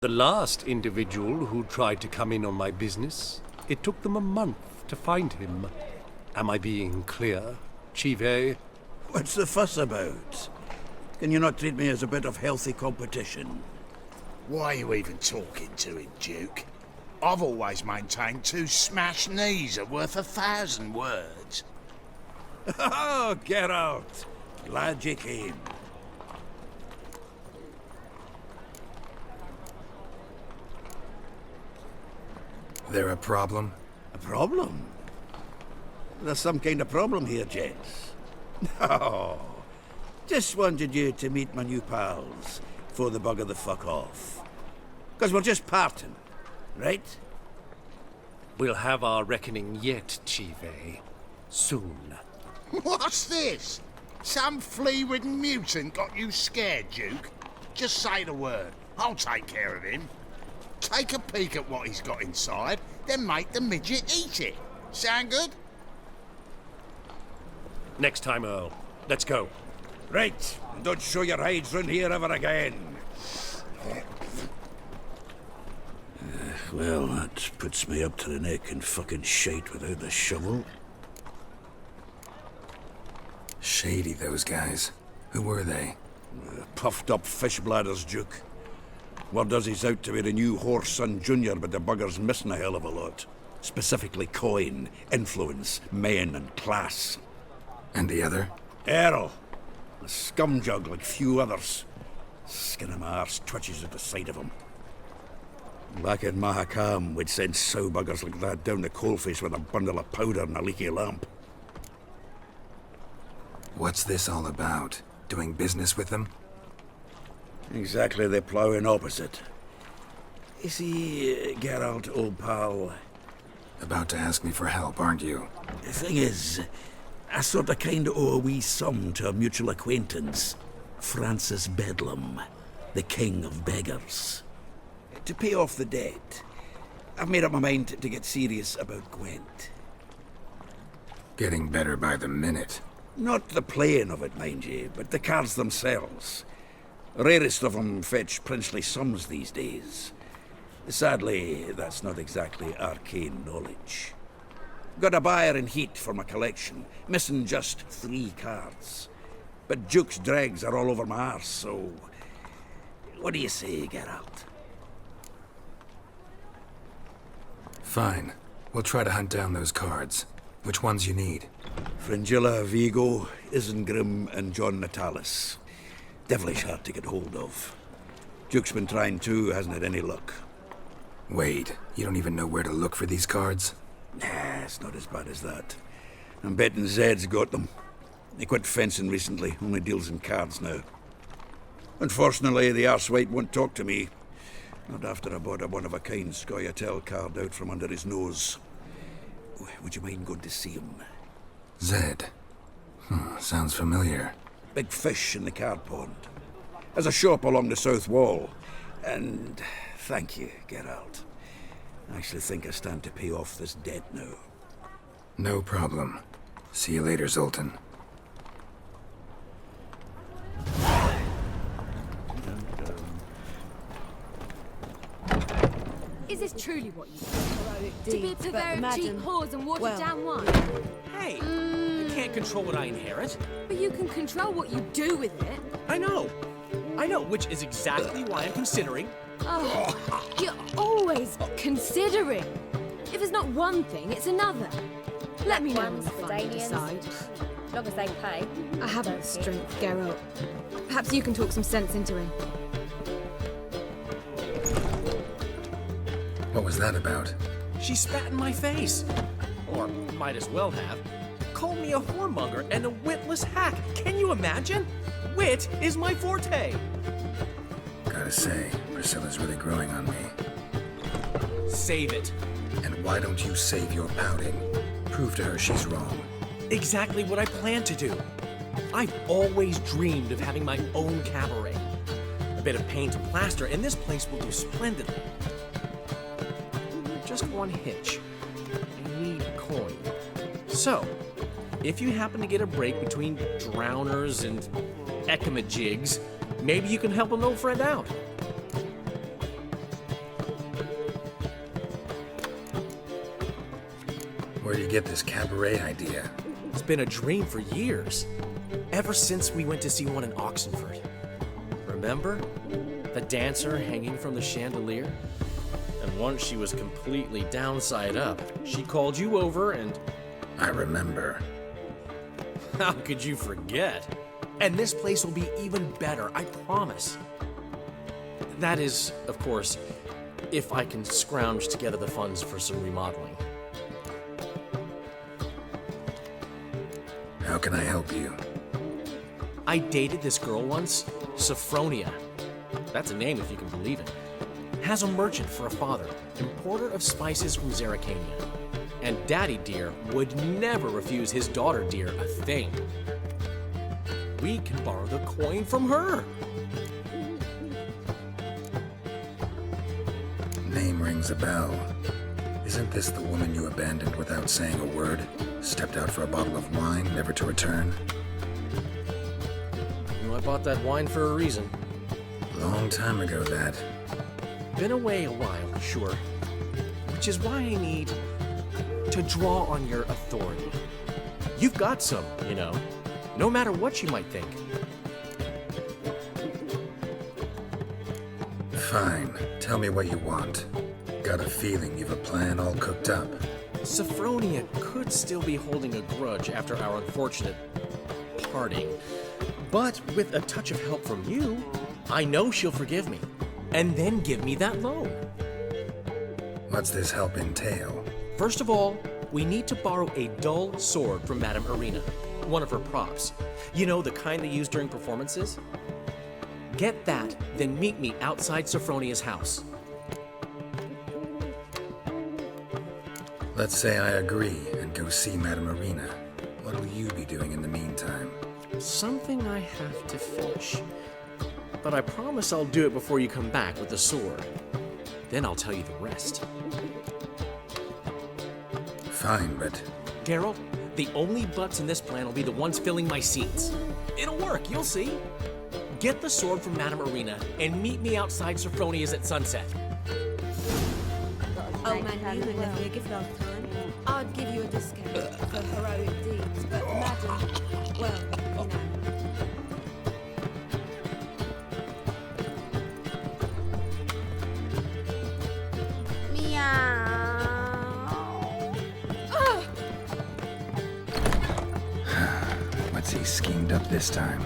The last individual who tried to come in on my business, it took them a month to find him. Am I being clear, Chive? What's the fuss about? Can you not treat me as a bit of healthy competition? Why are you even talking to him, Duke? I've always maintained 2 smashed knees are worth 1,000 words. Oh, get out! Glad you came. There a problem? A problem? There's some kind of problem here, gents. No. Just wanted you to meet my new pals before they bugger the fuck off. Because we're just parting, right? We'll have our reckoning yet, Chive. Soon. What's this? Some flea-ridden mutant got you scared, Duke? Just say the word. I'll take care of him. Take a peek at what he's got inside, then make the midget eat it. Sound good? Next time, Earl. Let's go. Right. And don't show your hides round here ever again. Well, that puts me up to the neck in fucking shite without the shovel. Shady, those guys. Who were they? Puffed up fish bladders, Duke. Word does he's out to be the new Horse Son Junior, but the bugger's missing a hell of a lot. Specifically coin, influence, men, and class. And the other? Earl. A scumjug like few others. Skin of my arse twitches at the sight of him. Back in Mahakam, we'd send sow buggers like that down the coalface with a bundle of powder and a leaky lamp. What's this all about? Doing business with them? Exactly the ploughing opposite. You see, Geralt, old pal... About to ask me for help, aren't you? The thing is, I sort of kinda owe a wee sum to a mutual acquaintance. Francis Bedlam, the king of beggars. To pay off the debt, I've made up my mind to get serious about Gwent. Getting better by the minute. Not the playing of it, mind you, but the cards themselves. Rarest of them fetch princely sums these days. Sadly, that's not exactly arcane knowledge. Got a buyer in heat for my collection, missing just 3 cards. But Duke's dregs are all over my arse, so... What do you say, Geralt? Fine. We'll try to hunt down those cards. Which ones you need? Fringilla, Vigo, Isengrim, and John Natalis. Devilish hard to get hold of. Duke's been trying too, hasn't had any luck. Wait, you don't even know where to look for these cards? Nah, it's not as bad as that. I'm betting Zed's got them. He quit fencing recently, only deals in cards now. Unfortunately, the arsewite won't talk to me. Not after I bought a one-of-a-kind Scoia'tael card out from under his nose. Would you mind going to see him? Zed. Sounds familiar. Big fish in the card pond. There's a shop along the south wall. And thank you, Geralt. I actually think I stand to pay off this debt now. No problem. See you later, Zoltan. Is this truly what you do? To be a purveyor of cheap whores and watered down wine? Hey, I can't control what I inherit. But you can control what you do with it. I know, which is exactly why I'm considering. Oh, you're always considering. If it's not one thing, it's another. Let me know when you finally decide. As long as they pay. I haven't the strength, Geralt. Perhaps you can talk some sense into him. What was that about? She spat in my face. Or might as well have. Called me a whoremonger and a witless hack. Can you imagine? Wit is my forte. Gotta say, Priscilla's really growing on me. Save it. And why don't you save your pouting? Prove to her she's wrong. Exactly what I plan to do. I've always dreamed of having my own cabaret. A bit of paint and plaster, and this place will do splendidly. Just one hitch. I need coin. So, if you happen to get a break between drowners and ekamajigs, maybe you can help an old friend out. Where do you get this cabaret idea? It's been a dream for years. Ever since we went to see one in Oxenford. Remember? The dancer hanging from the chandelier? And once she was completely downside up, she called you over and... I remember. How could you forget? And this place will be even better, I promise. That is, of course, if I can scrounge together the funds for some remodeling. How can I help you? I dated this girl once, Sophronia. That's a name if you can believe it. Has a merchant for a father, importer of spices from Zerrikania. And Daddy Dear would never refuse his daughter Dear a thing. We can borrow the coin from her. Name rings a bell. Isn't this the woman you abandoned without saying a word? Stepped out for a bottle of wine, never to return? You know, I bought that wine for a reason. Long time ago, that. Been away a while, sure. Which is why I need to draw on your authority. You've got some, you know, no matter what you might think. Fine. Tell me what you want. Got a feeling you've a plan all cooked up. Sophronia could still be holding a grudge after our unfortunate parting. But with a touch of help from you, I know she'll forgive me. And then give me that loan. What's this help entail? First of all, we need to borrow a dull sword from Madame Irina, one of her props. You know, the kind they use during performances? Get that, then meet me outside Sophronia's house. Let's say I agree and go see Madame Irina. What'll you be doing in the meantime? Something I have to finish. But I promise I'll do it before you come back with the sword. Then I'll tell you the rest. Fine, but... Geralt, the only butts in this plan will be the ones filling my seats. It'll work, you'll see. Get the sword from Madame Irina and meet me outside Sophronia's at sunset. Oh man, you would never a gift last time. I'd give you a discount for heroic deeds, but madam, well, you know. What's he schemed up this time?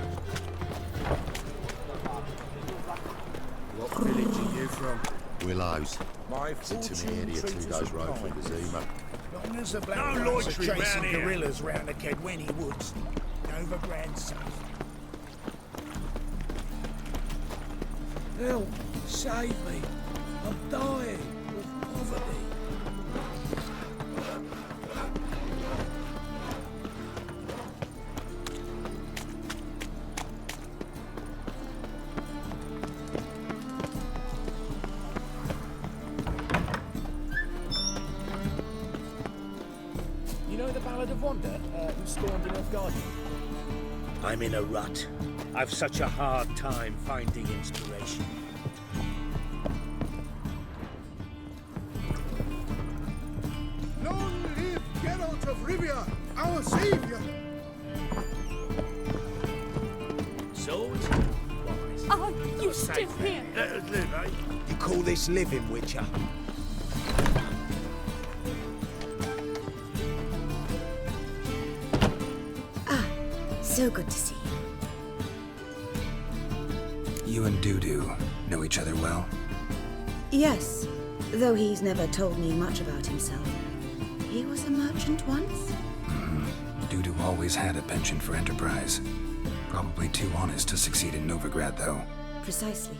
What village are you from? Willows. My It's a timid area 2 days road from the Zima. Long as the black no loitering are chasing gorillas round the Kedweni woods. Over Grand South. Help! Save me! I'm dying of poverty. You know the Ballad of Wanda, who stormed in Garden? I'm in a rut. I've such a hard time finding inspiration. Long live Geralt of Rivia, our savior! Swords? Wise. Oh, you Safe still here? Live, eh? You call this living, Witcher? So good to see you. You and Dudu know each other well? Yes, though he's never told me much about himself. He was a merchant once? Dudu always had a penchant for enterprise. Probably too honest to succeed in Novigrad, though. Precisely.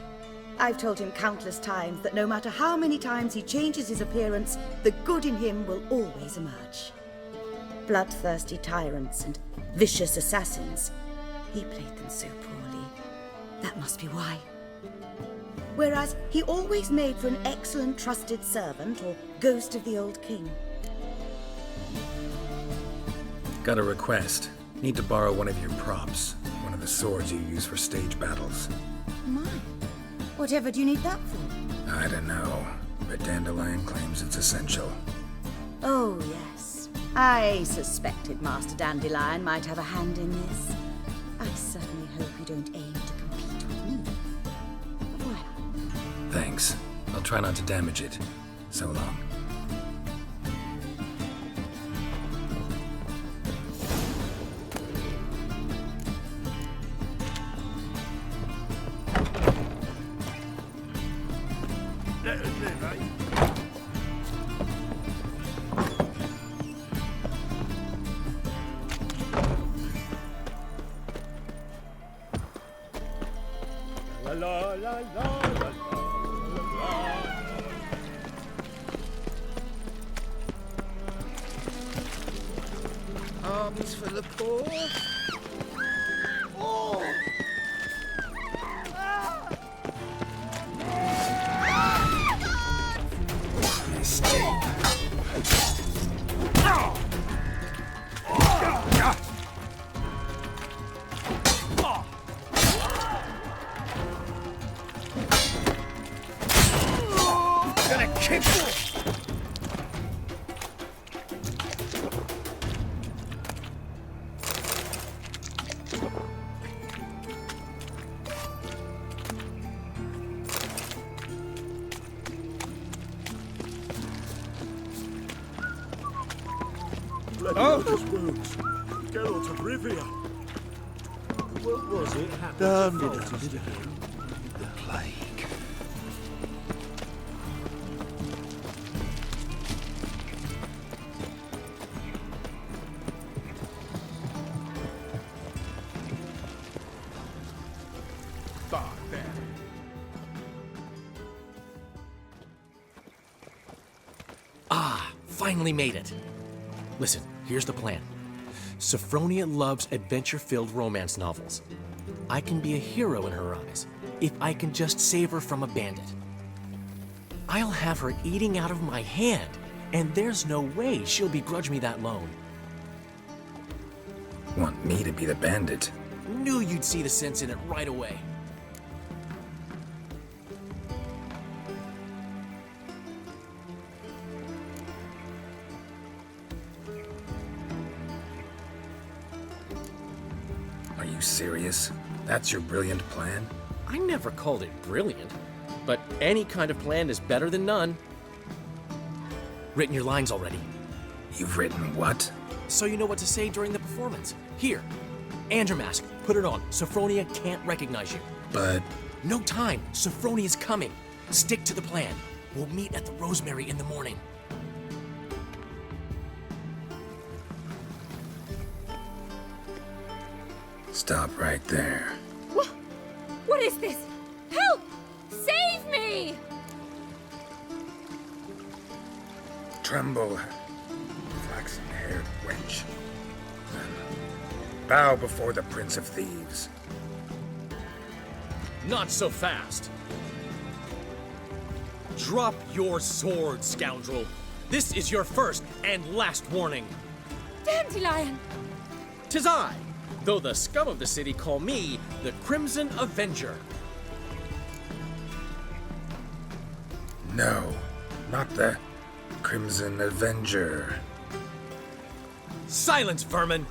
I've told him countless times that no matter how many times he changes his appearance, the good in him will always emerge. Bloodthirsty tyrants and vicious assassins. He played them so poorly. That must be why. Whereas he always made for an excellent trusted servant or ghost of the old king. Got a request. Need to borrow one of your props. One of the swords you use for stage battles. My, whatever do you need that for? I don't know, but Dandelion claims it's essential. Oh, yes. I suspected Master Dandelion might have a hand in this. I certainly hope you don't aim to compete with me. Voilà. Thanks. I'll try not to damage it. So long. Let us live, eh? La la la la la la. Arms for the poor. Oh! Gonna kick you! Bloody wounds. Geralt of Rivia. What was it happened to Francis again? The plague. Finally made it. Listen, here's the plan. Sophronia loves adventure-filled romance novels. I can be a hero in her eyes if I can just save her from a bandit. I'll have her eating out of my hand, and there's no way she'll begrudge me that loan. Want me to be the bandit? Knew you'd see the sense in it right away. Are you serious? That's your brilliant plan? I never called it brilliant, but any kind of plan is better than none. Written your lines already, You've written what? so you know what to say during the performance. Here, and your mask. Put it on. Sophronia can't recognize you. But No time. Sophronia's coming. Stick to the plan. We'll meet at the Rosemary in the morning. stop right there. What is this? Help! Save me! Tremble, flaxen-haired wench. Bow before the Prince of Thieves. Not so fast. Drop your sword, scoundrel. This is your first and last warning. Dandelion! 'Tis I, though the scum of the city call me the Crimson Avenger. No, not the Crimson Avenger. Silence, vermin!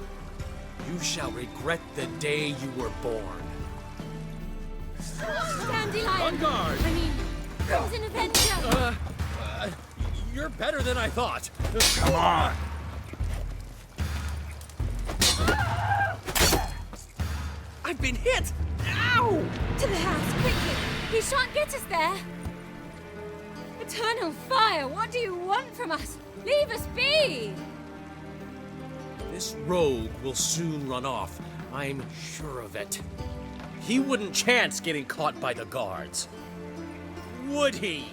You shall regret the day you were born. Dandelion! On guard! I mean, Crimson Avenger! You're better than I thought. Come on! I've been hit! Ow! To the house, quickly! He shan't get us there! Eternal fire, what do you want from us? Leave us be! This rogue will soon run off. I'm sure of it. He wouldn't chance getting caught by the guards. Would he?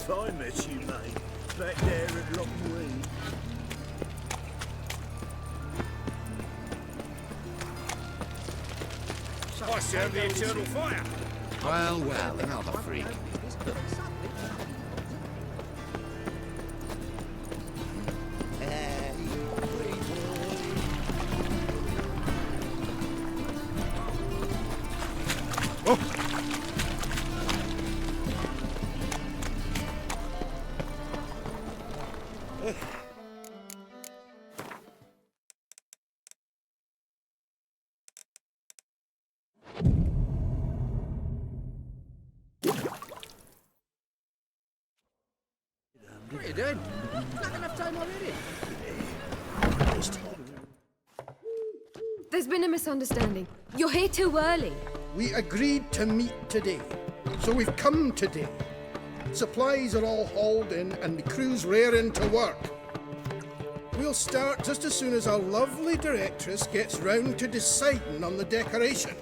If I met you, mate, back there at Lockweed. I serve the eternal fire. Well, well, another freak. What are you doing? Not enough time already. There's been a misunderstanding. You're here too early. We agreed to meet today, so we've come today. Supplies are all hauled in and the crew's raring to work. We'll start just as soon as our lovely directress gets round to deciding on the decoration.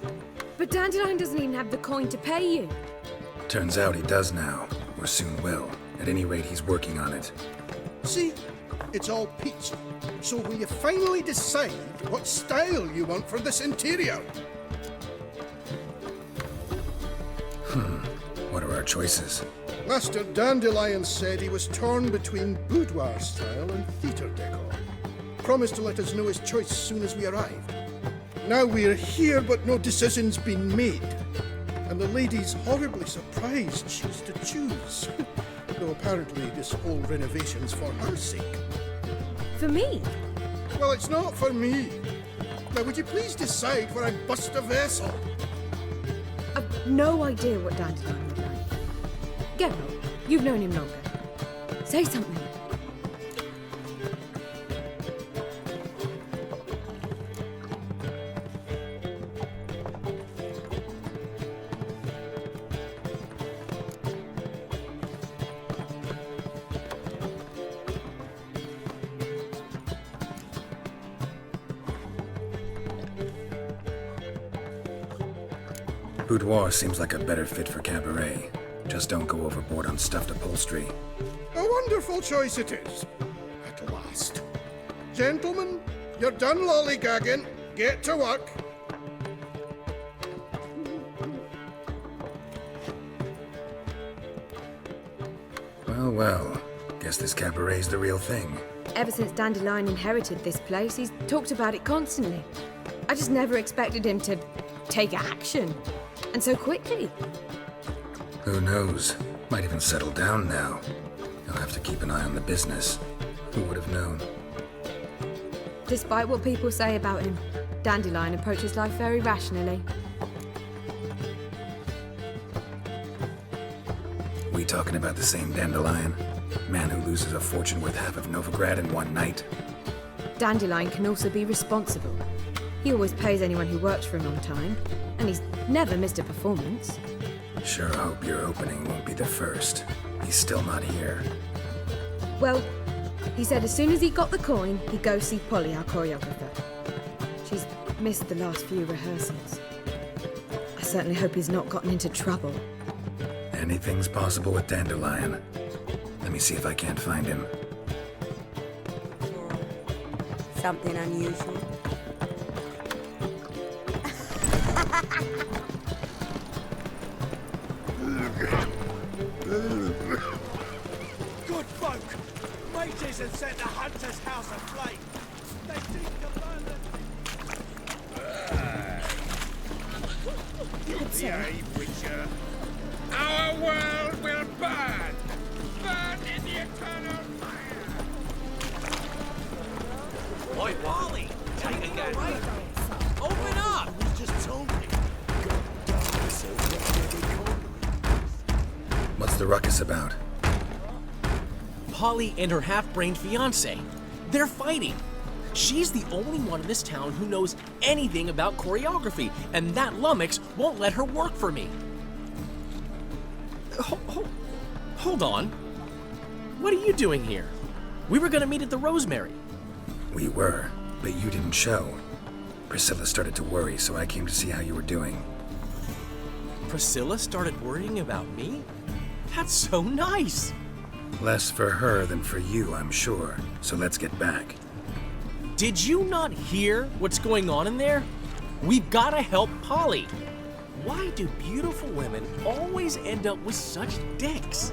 But Dandelion doesn't even have the coin to pay you. Turns out he does now, or soon will. At any rate, he's working on it. See? It's all peachy. So will you finally decide what style you want for this interior? What are our choices? Master Dandelion said he was torn between boudoir style and theatre decor. Promised to let us know his choice as soon as we arrived. Now we're here, but no decision's been made. And the lady's horribly surprised she's to choose. Though apparently this whole renovation's for her sake. For me? Well, it's not for me. Now, would you please decide where I bust a vessel? I've no idea what Dandelion would like. Geralt, you've known him longer. Say something. Boudoir seems like a better fit for Cabaret. Just don't go overboard on stuffed upholstery. A wonderful choice it is. At last. Gentlemen, you're done lollygagging. Get to work. Well, well. Guess this Cabaret's the real thing. Ever since Dandelion inherited this place, he's talked about it constantly. I just never expected him to take action. And so quickly. Who knows? Might even settle down now. He'll have to keep an eye on the business. Who would have known? Despite what people say about him, Dandelion approaches life very rationally. We talking about the same Dandelion? Man who loses a fortune worth half of Novigrad in one night? Dandelion can also be responsible. He always pays anyone who works for him on time, and he's never missed a performance. Sure hope your opening won't be the first. He's still not here. Well, he said as soon as he got the coin, he'd go see Polly, our choreographer. She's missed the last few rehearsals. I certainly hope he's not gotten into trouble. Anything's possible with Dandelion. Let me see if I can't find him. Something unusual. Good folk! Mages have set the hunter's house aflame. They seek to burn the... Yea, Witcher. Our world will burn! Burn in the eternal fire! Oi, Wally! Take it again. Open up! You just told me. What's the ruckus about? Polly and her half-brained fiancé. They're fighting. She's the only one in this town who knows anything about choreography, and that lummox won't let her work for me. Hold on. What are you doing here? We were gonna meet at the Rosemary. We were, but you didn't show. Priscilla started to worry, so I came to see how you were doing. Priscilla started worrying about me? That's so nice! Less for her than for you, I'm sure. So let's get back. Did you not hear what's going on in there? We've gotta help Polly. Why do beautiful women always end up with such dicks?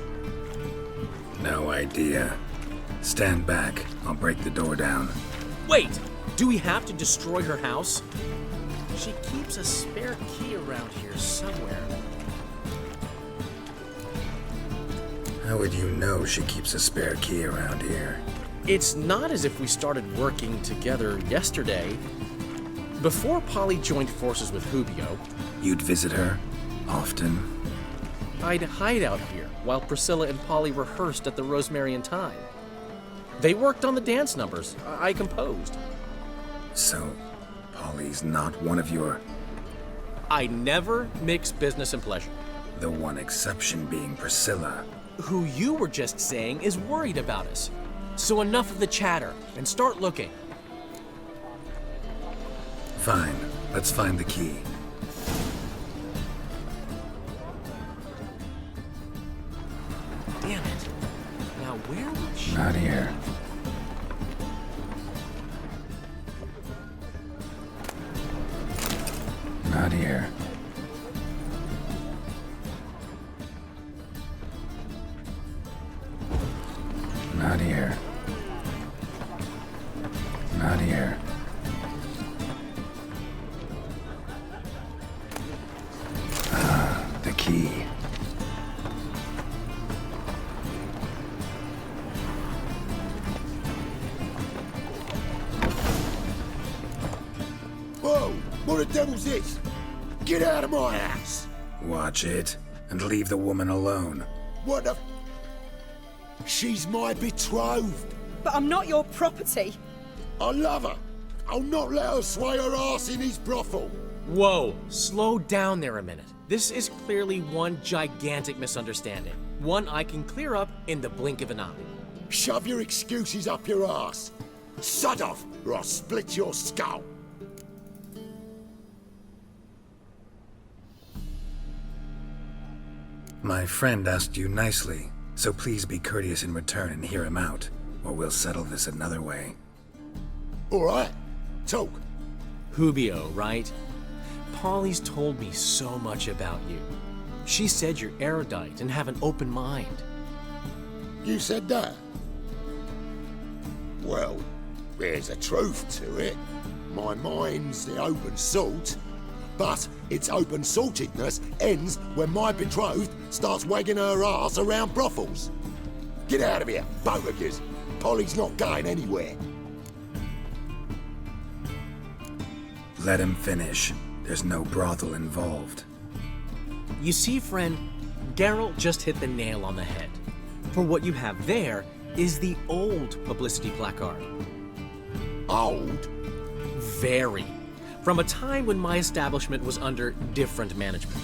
No idea. Stand back. I'll break the door down. Wait! Do we have to destroy her house? She keeps a spare key around here somewhere. How would you know she keeps a spare key around here? It's not as if we started working together yesterday. Before Polly joined forces with Hubio, You'd visit her? Often? I'd hide out here while Priscilla and Polly rehearsed at the Rosemary and Thyme. They worked on the dance numbers I composed. So, Polly's not one of your... I never mix business and pleasure. The one exception being Priscilla. Who you were just saying is worried about us. So enough of the chatter, and start looking. Fine. Let's find the key. Damn it. Now where would she... Not here. Not here. Not here. Not here. Ah, the key. Whoa! What the devil's this? Get out of my house! Watch it, and leave the woman alone. What the... She's my betrothed. But I'm not your property. I love her. I'll not let her sway her ass in his brothel. Whoa, slow down there a minute. This is clearly one gigantic misunderstanding. One I can clear up in the blink of an eye. Shove your excuses up your ass. Sod off, or I'll split your skull. My friend asked you nicely, so please be courteous in return and hear him out, or we'll settle this another way. All right, talk. Hubio, right? Polly's told me so much about you. She said you're erudite and have an open mind. You said that? Well, there's a truth to it. My mind's the open salt, but its open saltedness ends when my betrothed starts wagging her ass around brothels. Get out of here, both of yous. Polly's not going anywhere. Let him finish. There's no brothel involved. You see, friend, Geralt just hit the nail on the head. For what you have there is the old publicity placard. Old? Very. From a time when my establishment was under different management.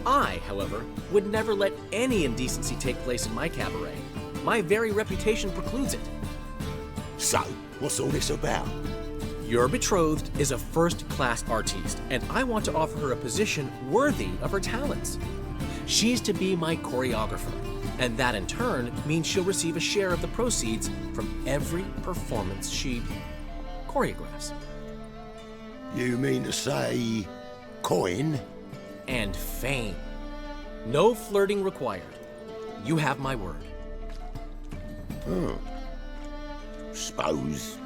I, however, would never let any indecency take place in my cabaret. My very reputation precludes it. So, what's all this about? Your betrothed is a first-class artiste, and I want to offer her a position worthy of her talents. She's to be my choreographer, and that in turn means she'll receive a share of the proceeds from every performance she choreographs. You mean to say... coin? And fame. No flirting required. You have my word. Suppose...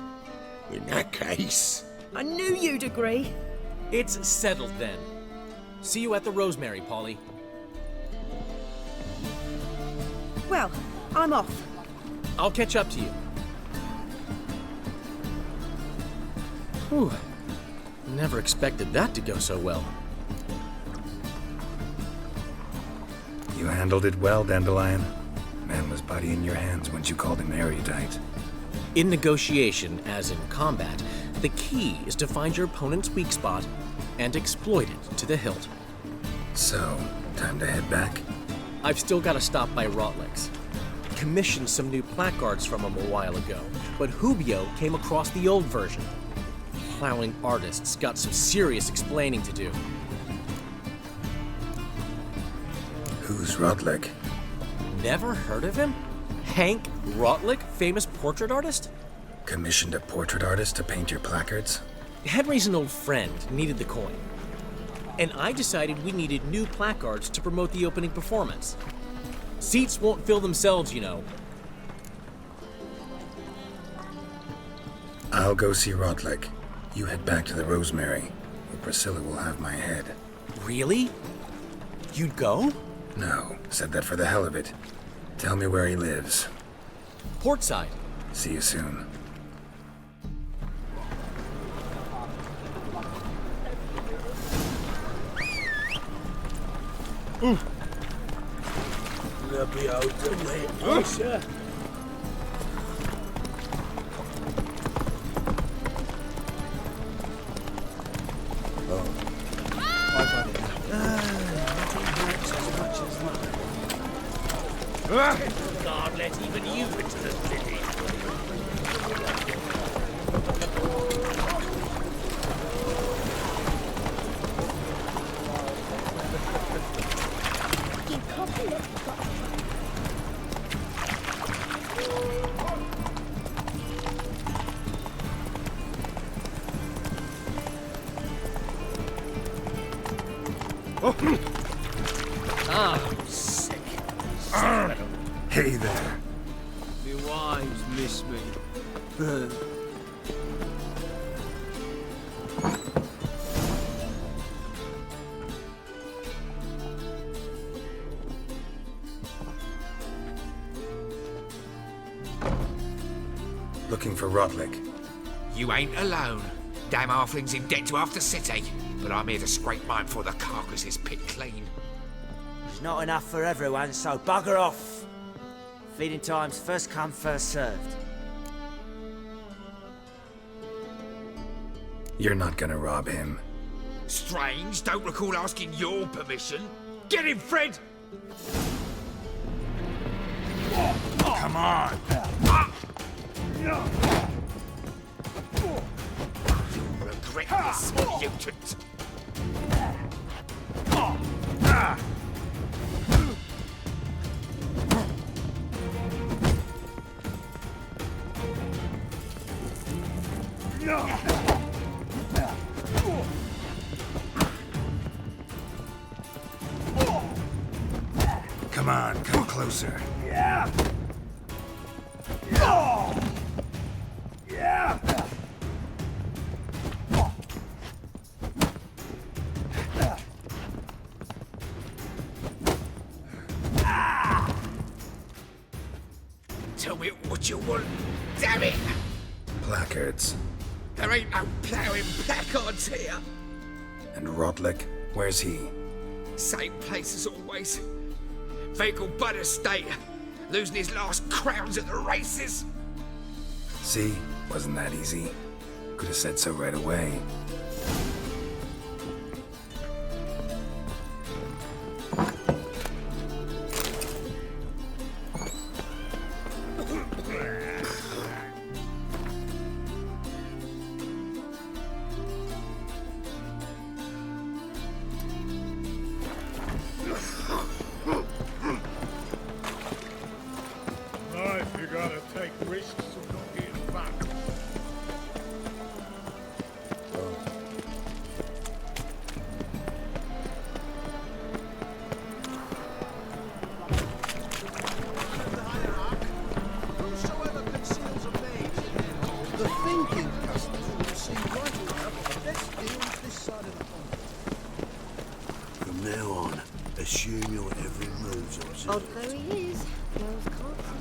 in that case... I knew you'd agree. It's settled then. See you at the Rosemary, Polly. Well, I'm off. I'll catch up to you. Whew. Never expected that to go so well. You handled it well, Dandelion. Man was body in your hands once you called him erudite. In negotiation, as in combat, the key is to find your opponent's weak spot and exploit it to the hilt. So, time to head back? I've still got to stop by Rotlick's. Commissioned some new placards from him a while ago, but Hubio came across the old version. Plowing artists got some serious explaining to do. Who's Rotlick? Never heard of him? Hank Rotlick, famous portrait artist? Commissioned a portrait artist to paint your placards? Henry's an old friend, needed the coin. and I decided we needed new placards to promote the opening performance. Seats won't fill themselves, you know. I'll go see Rotlick. You head back to the Rosemary, where Priscilla will have my head. Really? You'd go? No, said that for the hell of it. Tell me where he lives. Portside. See you soon. The beholder wet, sir. God, let even you into the city. I'm sick. Hey there. My wives miss me. Looking for Rotlick. You ain't alone. Damn halfling's in debt to half the city. But I'm here to scrape mine before the carcass is picked clean. There's not enough for everyone, so bugger off. Feeding time's first come, first served. You're not gonna rob him. Strange, don't recall asking your permission. Get him, Fred! Come on. You'll regret this, mutant. Come on, come closer. Yeah. Yeah. Tell me what you want, damn it! Placards. There ain't no ploughing placards here. And Rotlick, where's he? Same place as always. Vehicle Bud Estate. Losing his last crowns at the races. See? Wasn't that easy? Could have said so right away. Life, you gotta take risks of not getting back. The thinking customers will see right enough the best deals this side of the pond. From now on, assume your every move's observed. Odd though he is, girls can't see.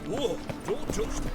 Whoa, don't touch me.